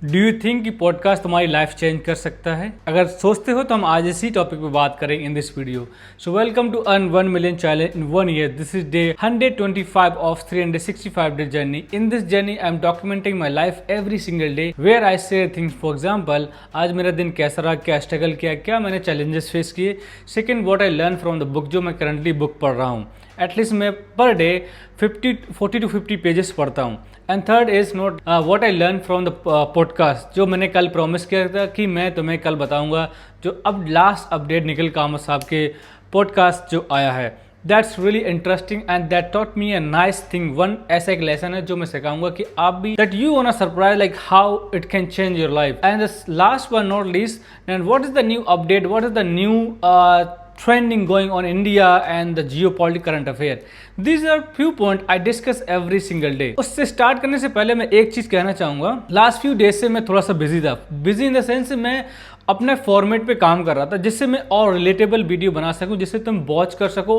Do you think कि podcast तुम्हारी life change कर सकता है? अगर सोचते हो तो हम आज इसी टॉपिक पे बात करेंगे in this video. So welcome to earn 1 million challenge in 1 year. This is day 125 of 365 day journey. In this journey I am documenting my life every single day where I share things. For example, आज मेरा दिन कैसा रहा, क्या struggle किया, क्या मैंने challenges face किए। Second, what I learn from the book, जो मैं करंटली बुक पढ़ रहा हूँ। एटलीस्ट मैं पर डे 40 to 50 पेजेस पढ़ता हूँ। And third is note what I learn from the podcast, जो मैंने कल प्रॉमिस किया था कि मैं तुम्हें कल बताऊंगा, जो अब लास्ट अपडेट निकल कामत साहब के पॉडकास्ट जो आया है। That's really interesting and that taught me a nice thing. One ऐसा एक लेसन है जो मैं सिखाऊंगा कि आप भी that you want surprise like how it can change your life. And the last one not least, and what is the new update, what is the new trending going on India and the geopolitical current affair. These are few points I discuss every single day. उससे start करने से पहले मैं एक चीज कहना चाहूंगा। Last few days से मैं थोड़ा सा बिजी था। बिजी इन द सेंस मैं अपने फॉर्मेट पे काम कर रहा था, जिससे मैं और रिलेटेबल वीडियो बना सकूं, जिससे तुम वॉच कर सको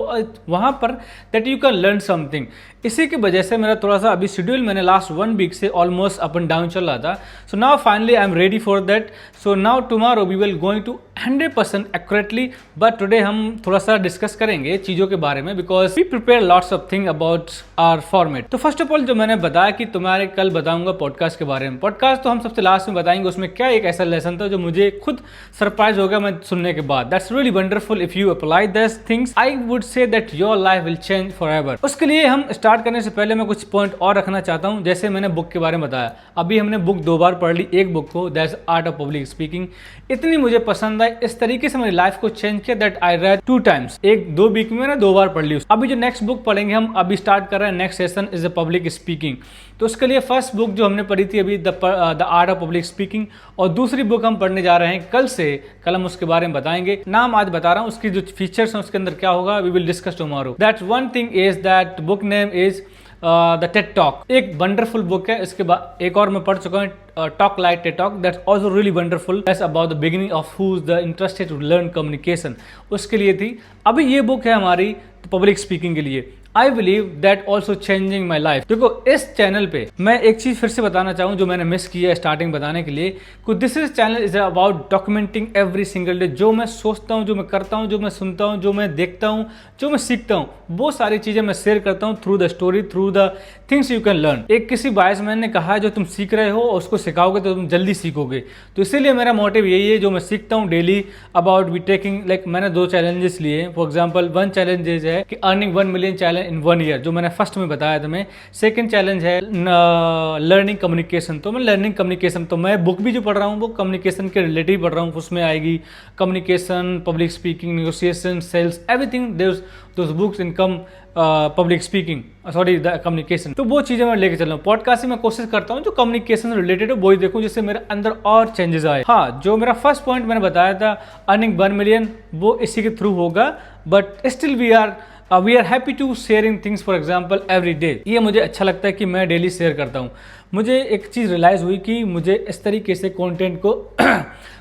वहां पर, that you can learn something. इसी की वजह से मेरा थोड़ा सा अभी शेड्यूल मैंने लास्ट 1 वीक से ऑलमोस्ट अप एंड डाउन चल रहा था। So now finally I am ready for that. So now tomorrow we will going to 100% accurately, but today हम थोड़ा सा डिस्कस करेंगे चीज़ों के बारे में, because we prepare lots of thing about our format. तो फर्स्ट ऑफ ऑल जो मैंने बताया कि तुम्हारे कल बताऊंगा पॉडकास्ट के बारे में। पॉडकास्ट तो हम सबसे लास्ट में बताएंगे, उसमें क्या एक ऐसा लेसन था जो मुझे खुद सरप्राइज हो गया मैं सुनने के बाद। That's really wonderful. If you apply this things I would say that your life will change for ever. उसके लिए हम स्टार्ट करने से पहले मैं कुछ पॉइंट और रखना चाहता हूँ। जैसे मैंने बुक के बारे में बताया, अभी हमने बुक 2 बार पढ़ ली। एक बुक को that's art of public speaking, इतनी मुझे पसंद आई, इस तरीके से मेरी लाइफ को चेंज किया that I read 2 times. 1-2 week में ना 2 बार पढ़ ली। अभी जो नेक्स्ट बुक पढ़ेंगे हम, अभी स्टार्ट कर रहे हैं next session is the public speaking. तो उसके लिए फर्स्ट बुक जो हमने पढ़ी थी अभी the art of public speaking, और दूसरी बुक हम पढ़ने जा रहे हैं कल से। कल हम उसके बारे में बताएंगे। नाम आज बता रहा हूँ, उसकी जो फीचर्स हैं उसके अंदर क्या होगा, we will discuss tomorrow. That one thing is that book name is the TED talk. एक वंडरफुल बुक है। इसके बाद एक और मैं पढ़ चुका हूँ, talk like TED talk, that's also really wonderful. That's about the beginning of who is the interested to learn communication, उसके लिए थी। अभी ये बुक है हमारी पब्लिक स्पीकिंग के लिए। I believe that also changing my life. देखो, इस चैनल पे मैं एक चीज फिर से बताना चाहूँ जो मैंने मिस किया है स्टार्टिंग बताने के लिए। This is channel is about documenting every single day. जो मैं सोचता हूँ, जो मैं करता हूँ, जो मैं सुनता हूँ, जो मैं देखता हूँ, जो मैं सीखता हूँ, वो सारी चीजें मैं शेयर करता हूँ through the story, through the things you can learn. एक किसी बायस मैन ने कहा है, जो तुम सीख रहे हो उसको सिखाओगे तो तुम जल्दी सीखोगे। तो इसीलिए मेरा मोटिव यही है, जो मैं सीखता हूँ daily about be taking, like मैंने 2 चैलेंजेस लिए। फॉर एग्जाम्पल, 1 चैलेंजेस है कि earning 1 million challenge in 1 year, जो मैंने फर्स्ट में बताया तुम्हें। सेकंड चैलेंज है लर्निंग कम्युनिकेशन। तो मैं लर्निंग कम्युनिकेशन, तो मैं बुक भी जो पढ़ रहा हूँ वो कम्युनिकेशन के रिलेटिव पढ़ रहा हूँ। उसमें आएगी communication, public speaking, negotiation, sales, everything those books in come public speaking, sorry the communication. तो वो चीजें मैं लेके चल रहा हूँ। पॉडकास्ट में कोशिश करता हूँ जो कम्युनिकेशन रिलेटेड है वही देखूँ, जिससे मेरे अंदर और चेंजेस आए। हाँ, जो मेरा फर्स्ट पॉइंट मैंने बताया था अर्निंग 1 मिलियन, वो इसी के थ्रू होगा, but still we are happy to sharing things. For example every day, ये मुझे अच्छा लगता है कि मैं डेली शेयर करता हूँ। मुझे एक चीज़ रियलाइज़ हुई कि मुझे इस तरीके से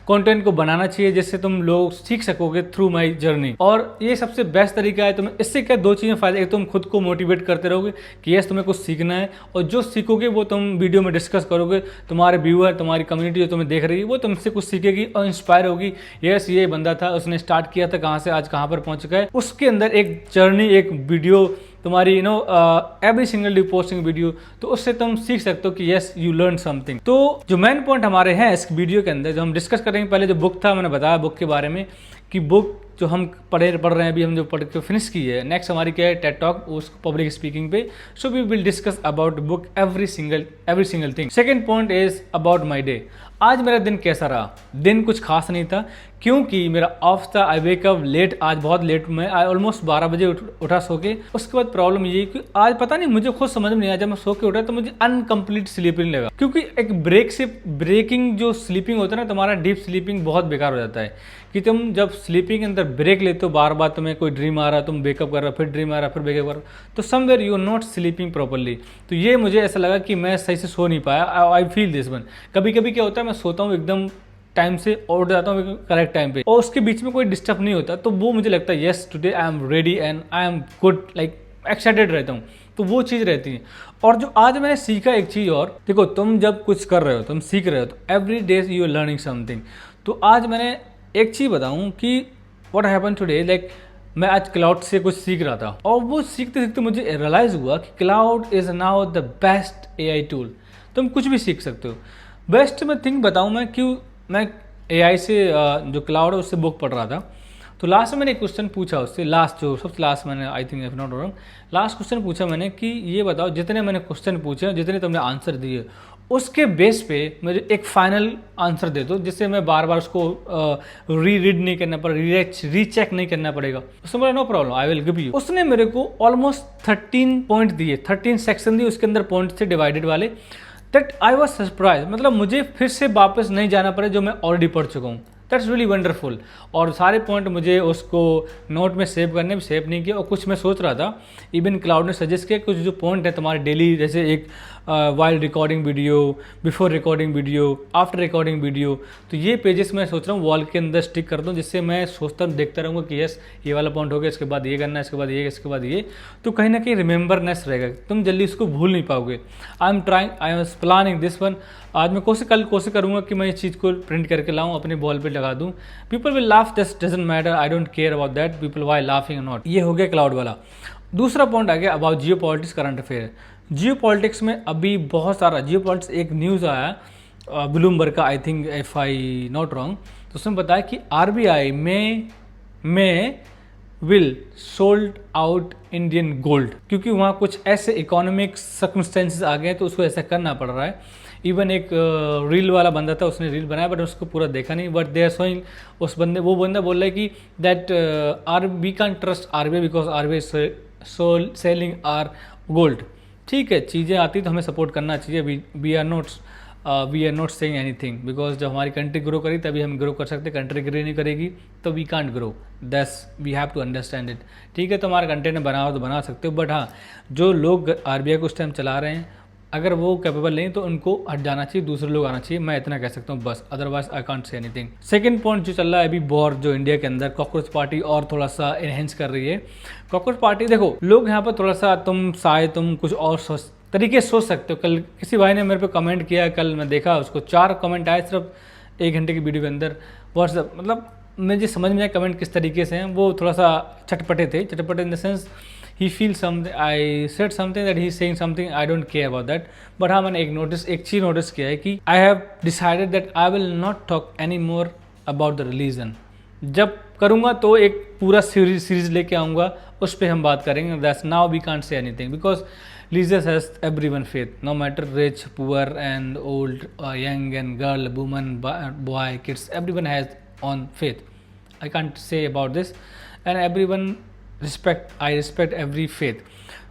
कंटेंट को बनाना चाहिए जिससे तुम लोग सीख सकोगे थ्रू माय जर्नी। और ये सबसे बेस्ट तरीका है। तुम्हें इससे क्या 2 चीज़ें फायदे, एक तुम खुद को मोटिवेट करते रहोगे कि यस तुम्हें कुछ सीखना है, और जो सीखोगे वो तुम वीडियो में डिस्कस करोगे। तुम्हारे व्यूअर, तुम्हारी कम्युनिटी जो तुम्हें देख रही है, वो तुमसे कुछ सीखेगी और इंस्पायर होगी। यस, ये बंदा था, उसने स्टार्ट किया था कहाँ से, आज कहाँ पर पहुँच गया है। उसके अंदर एक जर्नी, एक वीडियो तुम्हारी, every single day posting video, तो उससे तुम सीख सकते हो कि यस यू लर्न समथिंग। तो जो मेन पॉइंट हमारे हैं इस वीडियो के अंदर जो हम डिस्कस करेंगे, पहले जो बुक था मैंने बताया बुक के बारे में कि बुक जो हम पढ़ रहे हैं अभी, हम जो पढ़ के फिनिश की है। नेक्स्ट हमारी क्या है, टेड टॉक, उस पब्लिक स्पीकिंग पे। So we will discuss about book every single thing. Second point is about my day. आज मेरा दिन कैसा रहा? दिन कुछ खास नहीं था, क्योंकि मेरा ऑफ था। आई वेक अप लेट, आज बहुत लेट। मैं ऑलमोस्ट 12 बजे उठा सो के। उसके बाद प्रॉब्लम ये कि आज पता नहीं, मुझे खुद समझ में नहीं आया। जब मैं सो के उठा तो मुझे अनकम्प्लीट स्लीपिंग लगा, क्योंकि एक ब्रेकिंग जो स्लीपिंग होता है ना, तुम्हारा डीप स्लीपिंग बहुत बेकार हो जाता है। कि तुम जब स्लीपिंग के अंदर ब्रेक लेते हो, बार बार तुम्हें कोई ड्रीम आ रहा, तुम वेकअप कर रहा, फिर ड्रीम आ रहा, फिर वेकअप कर रहा, तो somewhere you are not sleeping properly. तो ये मुझे ऐसा लगा कि मैं सही से सो नहीं पाया। I feel this one. कभी कभी क्या होता है, मैं सोता हूँ एकदम टाइम से और उठ जाता हूँ करेक्ट टाइम पे, और उसके बीच में कोई डिस्टर्ब नहीं होता, तो वो मुझे लगता है yes today I am ready and I am good, like excited रहता हूँ। तो वो चीज़ रहती है। और जो आज मैंने सीखा एक चीज़ और, देखो तुम जब कुछ कर रहे हो, तुम सीख रहे हो, तो every day you are learning something. तो आज मैंने एक चीज़ बताऊँ कि व्हाट हैपन टुडे, लाइक मैं आज क्लाउड से कुछ सीख रहा था और वो सीखते सीखते मुझे रियलाइज़ हुआ कि cloud is now the best AI tool. तुम कुछ भी सीख सकते हो। बेस्ट मैं थिंक बताऊँ मैं, क्यों मैं AI से जो क्लाउड है उससे बुक पढ़ रहा था। तो लास्ट में मैंने एक क्वेश्चन पूछा उससे, लास्ट जो सबसे लास्ट मैंने, I think if not wrong, last question पूछा मैंने कि ये बताओ जितने मैंने क्वेश्चन पूछे, जितने तुमने आंसर दिए, उसके बेस पे मुझे एक फाइनल आंसर दे दो जिससे मैं बार बार उसको रीड नहीं करना पड़ेगा, रीचेक नहीं करना पड़ेगा। उसने बोला no problem, I will give you. उसने मेरे को ऑलमोस्ट 13 पॉइंट दिए, 13 सेक्शन दिए, उसके अंदर पॉइंट थे डिवाइडेड वाले। दैट आई वॉज सरप्राइज, मतलब मुझे फिर से वापस नहीं जाना पड़े जो मैं ऑलरेडी पढ़ चुका हूँ। That's really wonderful. और सारे पॉइंट मुझे उसको नोट में सेव करने भी सेव नहीं किया, और कुछ मैं सोच रहा था, इवन क्लाउड ने सजेस्ट किया कुछ जो पॉइंट है तुम्हारे डेली, जैसे एक while recording video, before recording video, after recording video, तो ये पेजेस मैं सोच रहा हूँ वॉल के अंदर स्टिक कर दूँ, जिससे मैं सोचता देखता रहूँगा कि यस ये वाला पॉइंट हो गया, इसके बाद ये करना है, इसके बाद ये, इसके बाद ये, तो कहीं ना कहीं रिमेंबरनेस रहेगा, तुम जल्दी इसको भूल नहीं पाओगे। I am planning this one. आज मैं कल कोशिश करूँगा कि मैं इस चीज़ को प्रिंट करके लाऊँ, अपने वॉल पे लगा दूँ। People will laugh, this doesn't matter, I don't care about that people why laughing not. ये हो गया क्लाउड वाला। दूसरा पॉइंट आ गया about geo politics, current affair. Jio politics में अभी बहुत सारा जियो पॉलिटिक्स, एक न्यूज़ आया ब्लूमबर्ग का, I think if I not wrong, तो उसमें बताया कि RBI में will sold out Indian gold, क्योंकि वहाँ कुछ ऐसे इकोनॉमिक सर्कमस्टेंसेस आ गए तो उसको ऐसा करना पड़ रहा है। इवन एक रील वाला बंदा था, उसने रील बनाया बट उसको पूरा देखा नहीं, बट दे आर शोइंग, वो बंदा बोल रहा है कि that we can trust RBI because RBI selling our gold. ठीक है, चीज़ें आती तो हमें सपोर्ट करना चाहिए। We are not saying anything, because जब हमारी कंट्री ग्रो करी तभी हम ग्रो कर सकते, कंट्री ग्रो नहीं करेगी तो we can't grow, that's we have to understand it. ठीक है, तो हमारा कंटेंट बनाओ तो बना सकते हो, बट हाँ जो लोग RBI को उस टाइम चला रहे हैं, अगर वो कैपेबल नहीं तो उनको हट जाना चाहिए, दूसरे लोग आना चाहिए, मैं इतना कह सकता हूँ बस, otherwise I can't say anything. Second point जो चल रहा है अभी वॉर, जो इंडिया के अंदर कॉकरोच पार्टी और थोड़ा सा एनहेंस कर रही है। कॉकरोच पार्टी, देखो लोग यहाँ पर थोड़ा सा, तुम कुछ और तरीके सोच सकते हो। कल किसी भाई ने मेरे पे कमेंट किया, कल मैं देखा उसको 4 कमेंट आए सिर्फ 1 घंटे की वीडियो के अंदर व्हाट्सएप, मतलब मुझे समझ में आया कमेंट किस तरीके से हैं। वो थोड़ा सा चटपटे थे, चटपटे in the sense he feels something, I said something that he's saying something, I don't care about that, but हाँ मैंने एक चीज़ नोटिस किया है कि I have decided that I will not talk anymore about the religion। जब करूँगा तो एक पूरा सीरीज लेके आऊँगा, उस पर हम बात करेंगे। That's now we can't say anything because religion has everyone faith, no matter rich, poor and old, young and girl, woman, boy, kids, everyone has on faith। I can't say about this, and everyone I respect every faith।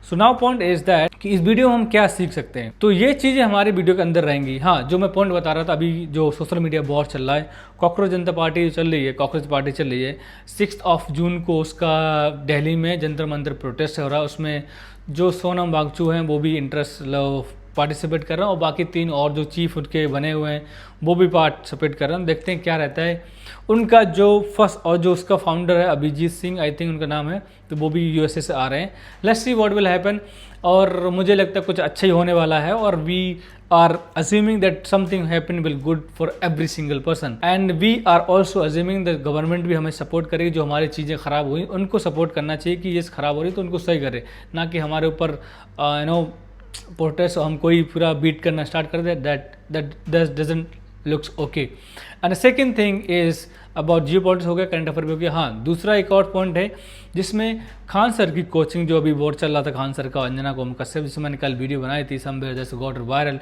So now point is that कि इस video में हम क्या सीख सकते हैं, तो ये चीज़ें हमारी वीडियो के अंदर रहेंगी। हाँ, जो मैं पॉइंट बता रहा था, अभी जो सोशल मीडिया वॉर चल रहा है, कॉकरोच जनता पार्टी चल रही है, कॉकरोच पार्टी चल रही है। 6 जून को उसका दिल्ली में जंतर मंतर प्रोटेस्ट हो रहा है, उसमें जो सोनम वांगचू हैं वो भी इंटरेस्ट पार्टिसिपेट कर रहा है, और बाकी 3 और जो चीफ उनके बने हुए हैं वो भी पार्टिसिपेट कर रहे हैं। देखते हैं क्या रहता है। उनका जो फर्स्ट और जो उसका फाउंडर है अभिजीत सिंह, आई थिंक उनका नाम है, तो वो भी USA से आ रहे हैं। Let's see what will happen, और मुझे लगता है कुछ अच्छा ही होने वाला है, और we are assuming that something happen will good for every single person, and we are also assuming that government भी हमें सपोर्ट करेगी। जो हमारी चीज़ें ख़राब हुई उनको सपोर्ट करना चाहिए कि ये ख़राब हो रही तो उनको सही करे, ना कि हमारे ऊपर प्रोटेस्ट हम कोई पूरा बीट करना स्टार्ट कर दे। That doesn't looks okay. And second thing is about geo politics हो गया, करंट अफेयर भी हो गया। हाँ, दूसरा एक और पॉइंट है जिसमें खान सर की कोचिंग, जो अभी बोर्ड चल रहा था खान सर का, अंजना कोम कश्यप, जिसमें मैंने कल वीडियो बनाई थी, समवेयर जस्ट गॉट वायरल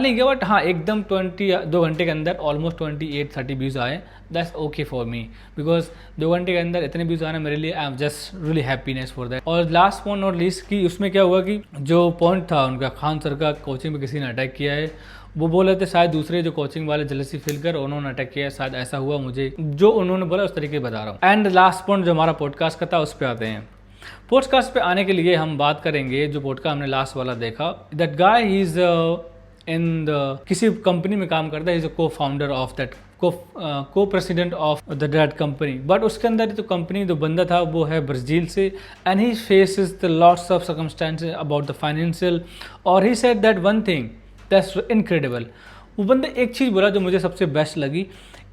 नहीं गया, बट हाँ एकदम 2 घंटे के अंदर ऑलमोस्ट 28-30 व्यूज़ आए। That's okay for me, because 2 घंटे के अंदर इतने व्यूज़ आने मेरे लिए, I am just really happiness for that. और लास्ट पॉइंट नॉट लीस्ट कि उसमें क्या हुआ कि जो पॉइंट था उनका, खान सर का कोचिंग में किसी ने अटैक किया है, वो बोल रहे थे शायद दूसरे जो कोचिंग वाले जलसी फील कर उन्होंने अटैक किया, शायद ऐसा हुआ, मुझे जो उन्होंने बोला उस तरीके बता रहा हूँ। एंड लास्ट पॉइंट जो हमारा पॉडकास्ट का था उस पर आते हैं। पॉडकास्ट पे आने के लिए हम बात करेंगे, जो पॉडकास्ट हमने लास्ट वाला देखा, that guy he is in the किसी कंपनी में काम करता है, इज अ को फाउंडर ऑफ दैट को president of the that company. But उसके अंदर जो कंपनी जो बंदा था वो है ब्राज़ील से, and he faces the lots of circumstances about the financial, और he said that one thing that's incredible. वो बंदा एक चीज़ बोला जो मुझे सबसे बेस्ट लगी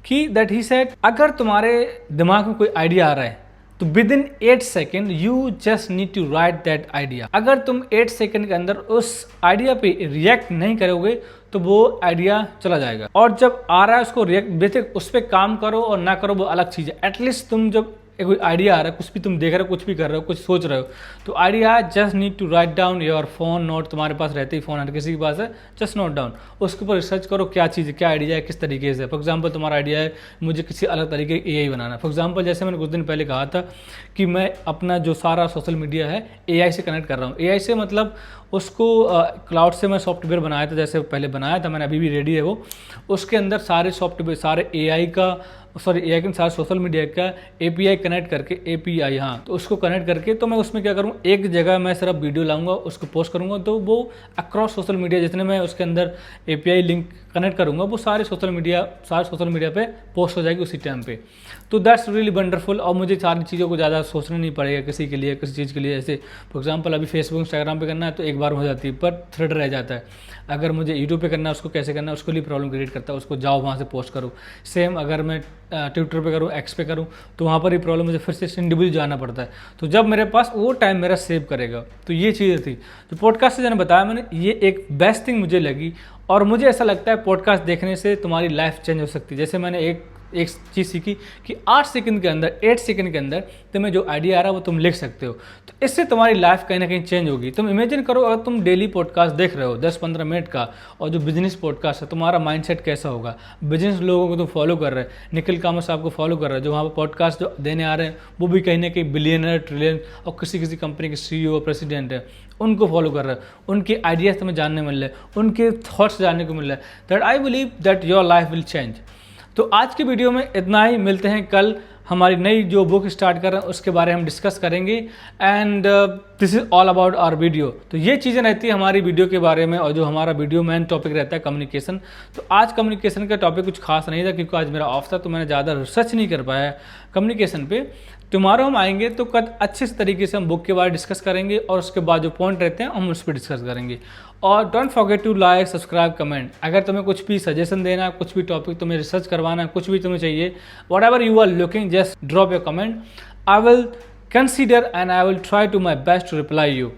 कि दैट ही सेड अगर तुम्हारे दिमाग में कोई आइडिया आ रहा है तो within 8 second you just need to write that idea. अगर तुम 8 सेकेंड के अंदर उस आइडिया पे रिएक्ट नहीं करोगे तो वो आइडिया चला जाएगा, और जब आ रहा है उसको रिएक्ट, बेशक उस पर काम करो और ना करो वो अलग चीज़ है। एटलीस्ट तुम जब कोई आइडिया आ रहा है, कुछ भी तुम देख रहे हो, कुछ भी कर रहे हो, कुछ सोच रहे हो, तो idea just need to write down your phone note. तुम्हारे पास रहते ही फोन हर किसी के पास है, जस्ट नोट डाउन, उसके ऊपर रिसर्च करो क्या चीज़ है, क्या आइडिया है, किस तरीके से। फॉर एग्जाम्पल तुम्हारा आइडिया है मुझे किसी अलग तरीके AI बनाना। फॉर एग्जाम्पल जैसे मैंने कुछ दिन पहले कहा था कि मैं अपना जो सारा सोशल मीडिया है AI से कनेक्ट कर रहा हूँ। AI से मतलब उसको क्लाउड से मैं सॉफ्टवेयर बनाया था, जैसे पहले बनाया था मैंने, अभी भी रेडी है वो। उसके अंदर सारे सॉफ्टवेयर, सारे AI के सारे सोशल मीडिया का API कनेक्ट करके, API हाँ, तो उसको कनेक्ट करके तो मैं उसमें क्या करूँ, एक जगह मैं सिर्फ वीडियो लाऊंगा, उसको पोस्ट करूँगा, तो वो अक्रॉस सोशल मीडिया जितने मैं उसके अंदर API लिंक कनेक्ट करूँगा वो सारे सोशल मीडिया पे पोस्ट हो जाएगी उसी टाइम पे। तो दैट्स रियली वंडरफुल, और मुझे सारी चीज़ों को ज़्यादा सोचना नहीं पड़ेगा किसी के लिए, किसी चीज़ के लिए। जैसे फॉर एग्जांपल अभी फेसबुक इंस्टाग्राम पे करना है तो एक बार हो जाती है, पर थ्रेड रह जाता है। अगर मुझे यूट्यूब पे करना है उसको कैसे करना है, उसके लिए प्रॉब्लम क्रिएट करता है, उसको जाओ वहाँ से पोस्ट करो। सेम अगर मैं ट्विटर पे करूँ, X पे करूँ, तो वहाँ पर ही प्रॉब्लम, मुझे फिर से इंडिविजुअल जाना पड़ता है। तो जब मेरे पास वो टाइम मेरा सेव करेगा, तो ये चीज़ें थी तो पॉडकास्ट से मैंने बताया, मैंने ये एक बेस्ट थिंग मुझे लगी। और मुझे ऐसा लगता है पॉडकास्ट देखने से तुम्हारी लाइफ चेंज हो सकती है। जैसे मैंने एक चीज़ सीखी कि 8 सेकंड के अंदर, 8 सेकंड के अंदर तुम्हें जो आइडिया आ रहा है वो तुम लिख सकते हो, तो इससे तुम्हारी लाइफ कहीं ना कहीं चेंज होगी। तुम इमेजिन करो अगर तुम डेली पॉडकास्ट देख रहे हो 10-15 मिनट का, और जो बिजनेस पॉडकास्ट है, तुम्हारा माइंडसेट कैसा होगा। बिजनेस लोगों को तुम फॉलो कर रहे हैं, निखिल कामत साहब को फॉलो कर रहे हैं, जो वहाँ पर पॉडकास्ट जो देने आ रहे हैं वो भी कहीं ना कहीं बिलियनर, ट्रिलियन और किसी कंपनी के CEO प्रेसिडेंट है, उनको फॉलो कर रहे हैं, उनके आइडियाज़ तुम्हें जानने मिल रहे हैं, उनके थॉट्स जानने को मिल रहा है। That I believe that your life will change. तो आज की वीडियो में इतना ही, मिलते हैं कल। हमारी नई जो बुक स्टार्ट कर रहे हैं उसके बारे में हम डिस्कस करेंगे, and this is all about our video. तो ये चीज़ें रहती है हमारी वीडियो के बारे में, और जो हमारा वीडियो मेन टॉपिक रहता है कम्युनिकेशन। तो आज कम्युनिकेशन का टॉपिक कुछ खास नहीं था, क्योंकि आज मेरा ऑफ था, तो मैंने ज़्यादा रिसर्च नहीं कर पाया कम्युनिकेशन पे। टुमारो हम आएंगे तो कल अच्छे तरीके से हम बुक के बारे में डिस्कस करेंगे, और उसके बाद जो पॉइंट रहते हैं हम उस पर डिस्कस करेंगे। और don't forget to like, subscribe, comment. अगर तुम्हें कुछ भी सजेशन देना है, कुछ भी टॉपिक तुम्हें रिसर्च करवाना है, कुछ भी तुम्हें चाहिए, whatever you are looking, just drop your comment. I will consider and I will try to my best to reply you,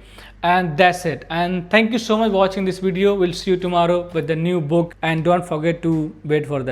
and that's it. And thank you so much for watching this video. We'll see you tomorrow with the new book, and don't forget to wait for that.